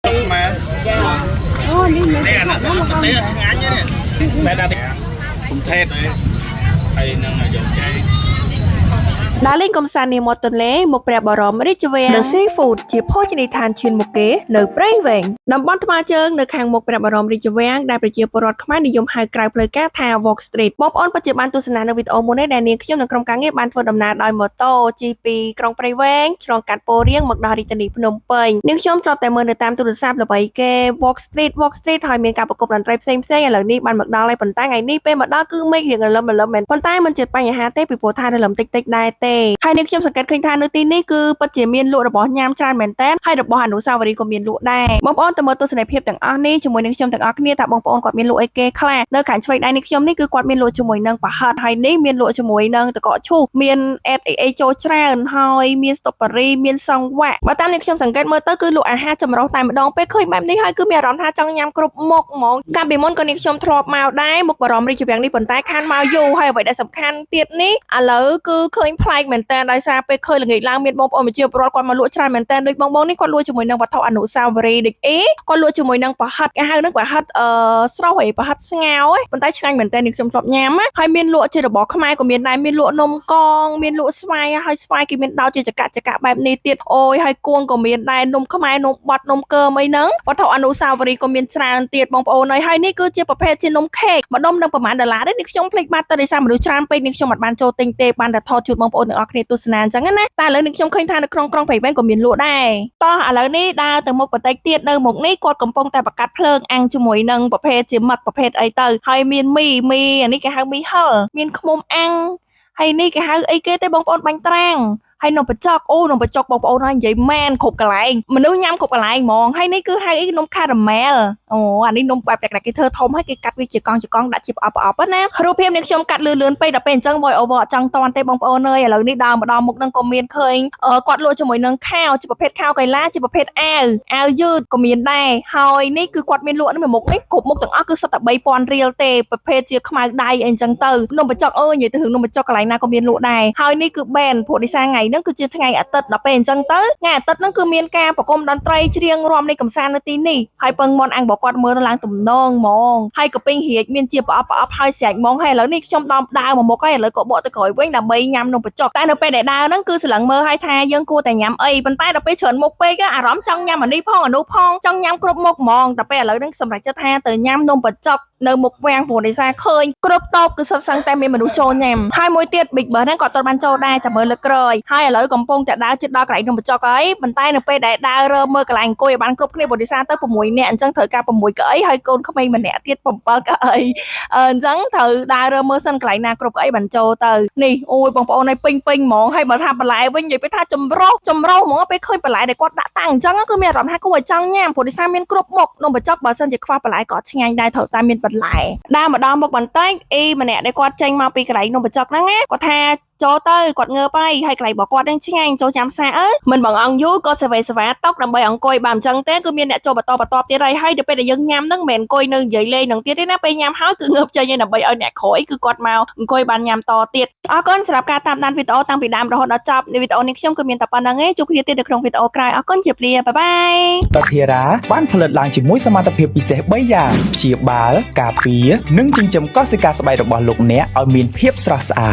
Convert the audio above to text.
mà đây là nó té ngán nhá này đây là cũng thét đấy thầy năng là dùng cái ដើរលេងកំសាន្តនាមាត់ទន្លេមកព្រះបរមរាជវាំង The Seafood ជាភោជនីយដ្ឋានឈានមុខគេនៅព្រៃវែងតំបន់ថ្មើរជើងនៅខាងមុខព្រះបរមរាជវាំងដែលប្រជាពលរដ្ឋខ្មែរនិយមហៅក្រៅផ្លូវការថា Walk Street បងប្អូនពិតជាបានទស្សនានៅវីដេអូមួយនេះដែលនាងខ្ញុំនិងក្រុមការងារបានធ្វើដំណើរដោយម៉ូតូជិះពីក្រុងព្រៃវែងឆ្លងកាត់ពោធិ៍រៀងមកដល់រាជធានីភ្នំពេញនាងខ្ញុំធ្លាប់តែមើលនៅតាមទូរស័ព្ទល្បីគេ Walk Street ហើយមានការប្រគំតន្ត្រីផ្សេងៗឥឡូវនេះបានមកដល់ហើយប៉ុន្តែថ្ងៃនេះពេលមកដល់គឺមេឃរៀងរលឹមមែនប៉ុន្តែមិនជាបញ្ហាទេពីព្រោះថារលឹមតិចៗដែរទេហើយនាងខ្ញុំសង្កេតឃើញថានៅទីនេះគឺពិតជាមានលក់របស់ញ៉ាំច្រើនមែនតើហើយរបស់អនុស្សាវរីយ៍ក៏មានលក់ដែរបងប្អូនទៅមើលទស្សនីយភាពទាំងអស់នេះជាមួយនឹងខ្ញុំទាំងអស់គ្នាថាបងប្អូនគាត់មានលក់អីគេខ្លះនៅខាងឆ្វេងដៃនេះខ្ញុំនេះគឺគាត់មានលក់ជាមួយនឹងប្រហិតហើយនេះមានលក់ជាមួយនឹងតកកឈូសមានអេតអីចូលច្រើនហើយមានស្តុបបរីមានសង្វាក់បើតាមនេះខ្ញុំសង្កេតមើលទៅគឺលក់អាហារចម្រុះតែម្ដងពេលឃើញបែបនេះហើយគឺមានអារម្មណ៍ថាចង់ញ៉ាំគ្រប់មុខហ្មងកាលពីមុនក៏នេះខ្ញុំធ្លាប់មកដែរមុខបរមរាជវាំងនេះប៉ុន្តែខានមកយូរហើយអ្វីដែលសំខាន់ទៀតនេះឥឡូវគឺឃើញប្លែកមែនតើដោយសារពេលឃើញល្ងាចឡើងមានបងប្អូនប្រជាពលរដ្ឋគាត់មកលក់ច្រើនមែនតើដូចបងនេះគាត់លក់ជាមួយនឹងវត្ថុអនុស្សាវរីយ៍ដូចអីគាត់លក់ជាមួយនឹងប្រហិតគេហៅនឹងប្រហិតស្រស់ឯប្រហិតស្ងោរប៉ុន្តែឆ្ងាញ់មែនតើនេះខ្ញុំធ្លាប់ញ៉ាំហើយមានលក់ជារបស់ខ្មែរក៏មានដែរមានលក់នំកងមានលក់ស្វាយហើយស្វាយគេមានដោតជាចកបែបនេះទៀតអូយហើយគួងក៏មានដែរនំខ្មែរនំបត់នំកើមអីហ្នឹងវត្ថុអនុស្សាវរីយ៍ក៏មានច្រើនទៀតបងប្អូនហើយនេះគឺជាប្រភេទជានំខេកម្ដុំនឹងប្រហែល$ទេនេះខ្ញុំភ្លេចបាត់ទៅដោយសារមនុស្សច្រើនពេកនេះខ្ញុំអត់បានចូលទិញទេបានតែថតជូនបងប្អូនទាំងអស់គ្នាទស្សនាអញ្ចឹងណាតែឥឡូវនេះខ្ញុំឃើញថានៅក្នុងក្រុងព្រៃវែងក៏មានលក់ដែរតោះឥឡូវនេះដើរទៅមុខបន្តិចទៀតនៅមុខនេះគាត់កំពុងតែបង្កាត់ភ្លើងអាំងជាមួយនឹងប្រភេទជាមឹកប្រភេទអីទៅហើយមានមីអានេះគេហៅមីហិលមានឃ្មុំអាំងហើយនេះគេហៅអីគេទេបងប្អូនបាញ់ត្រាំងហើយនំបញ្ចុកអូនំបញ្ចុកបងប្អូនហើយនិយាយមែនគ្រប់កន្លែងមនុស្សញ៉ាំគ្រប់កន្លែងហ្មងហើយនេះគឺហៅអីនំខារ៉ាមែលអូអានេះនំបែបតែគេធ្វើធំហើយគេកាត់វាជាកង់ដាក់ជាប្រអប់ណារូបភាពនេះខ្ញុំកាត់លឿនពេកដល់ពេលអញ្ចឹង voice over អត់ចង់តន់ទេបងប្អូនអើយឥឡូវនេះដើរមកដល់មុខនឹងក៏មានឃើញគាត់លក់ជាមួយនឹងខាវជាប្រភេទខាវកៃឡាជាប្រភេទអាវយឺតក៏មានដែរហើយនេះគឺគាត់មានលក់នៅមុខនេះគ្រប់មុខទាំងអស់គឺសុទ្ធតែ$3000រៀលទេប្រភេទជាខ្មៅដៃអីអញ្ចឹងទៅនំបញ្ចុកអើយនិយាយទៅរឿងនំបញ្ចុកកន្លែងណាក៏មានលក់ដែរហើយនេះគឺបែនព្រោះដោយសារថ្ងៃហ្នឹងគឺជាថ្ងៃអាទិត្យដល់ពេលអញ្ចឹងទៅថ្ងៃអាទិត្យហ្នឹងគឺមានការប្រគំតន្ត្រីច្រៀងរាំនៃកំសាន្តនៅទីនេះហើយពឹងមន់អាំងបគាត់មើលឡើងទំនងហ្មងហើយកពិងរាជមានជាប្រអប់ហើយស្រែកហ្មងហើយឥឡូវនេះខ្ញុំដើរមកមុខហើយឥឡូវក៏បកទៅក្រោយវិញដើម្បីញ៉ាំនំបញ្ចុកតែនៅពេលដែលដើរហ្នឹងគឺស្រឡឹងមើលហើយថាយើងគួរតែញ៉ាំអីប៉ុន្តែដល់ពេលច្រើនមុខពេកអារម្មណ៍ចង់ញ៉ាំអានេះផងអានោះផងចង់ញ៉ាំគ្រប់មុខហ្មងដល់ពេលឥឡូវហ្នឹងសម្រាប់ចិត្តថាទៅញ៉ាំនំបញ្ចុកនៅមុខវាំងព្រោះដោយសារឃើញគ្រប់តបគឺសុទ្ធសឹងតែមានមនុស្សចូលញ៉ាំហើយមួយទៀត Big Bird ហ្នឹងក៏ត្រូវបានចូលដែរចាំមើលលើក្រោយហើយឥឡូវកំពុងតែដើរជិតដល់កន្លែងនំបញ្ចុកហើយប៉ុន្តែនៅពេលដែលដើររើមើលកន្លែងអង្គុយឲ្យបានគ្រប់គ្នាព្រោះដោយសារទៅ6នាក់អញ្ចឹងត្រូវការ6កៅអីហើយកូនក្មេងម្នាក់ទៀត7កៅអីអញ្ចឹងត្រូវដើររើមើលសិនកន្លែងណាគ្រប់កៅអីបានចូលទៅនេះអូយបងប្អូនឲ្យពេញហ្មងហើយបើថាបន្លែវិញនិយាយថាចម្រុះហ្មងពេលឃើញបន្លែដែលគាត់ដាក់តាំងអញ្ចឹងគឺមានអារម្មណ៍ថាគួរឲ្យចង់ញ៉ាំព្រោះដោយសារមានគ្រប់មុខនំបញ្ចុកបើសិនជាខ្វះបន្លែក៏ឆ្ងាញ់ដែរត្រូវតែមានបន្លែដើរមកដល់មុខបន្តិចម្នាក់ដែលគាត់ចេញមកពីកន្លែងនំបញ្ចុកហ្នឹងណាគាត់ថាចូលទៅគាត់ងើបហើយកន្លែងរបស់គាត់នឹងឆ្ងាញ់ចូលចាំសាមិនបងអង្គយូរក៏សេវាតុកដើម្បីអង្គុយបើមិនចឹងទេគឺមានអ្នកចូលបន្តទៀតហើយដល់ពេលដែលយើងញ៉ាំហ្នឹងមិនមែនអង្គុយនៅនិយាយលេងនឹងទៀតទេណាពេលញ៉ាំហើយគឺងើបចេញដើម្បីឲ្យអ្នកក្រោយគឺគាត់មកអង្គុយបានញ៉ាំតទៀតអរគុណសម្រាប់ការតាមដានវីដេអូតាំងពីដើមរហូតដល់ចប់នៃវីដេអូនេះខ្ញុំគឺមានតែប៉ុណ្្នឹងឯងជួបគ្នាទៀតនៅក្នុងវីដេអូក្រោយអរគុណជម្រាបបាយ តាធារាបានផលិតឡើងជាមួយសមត្ថភាពពិសេស3យ៉ាងព្យាបាលការពារនិងចិញ្ចឹមកោសិកាស្បែករបស់លោកអ្នកឲ្យមានភាពស្រស់ស្អាត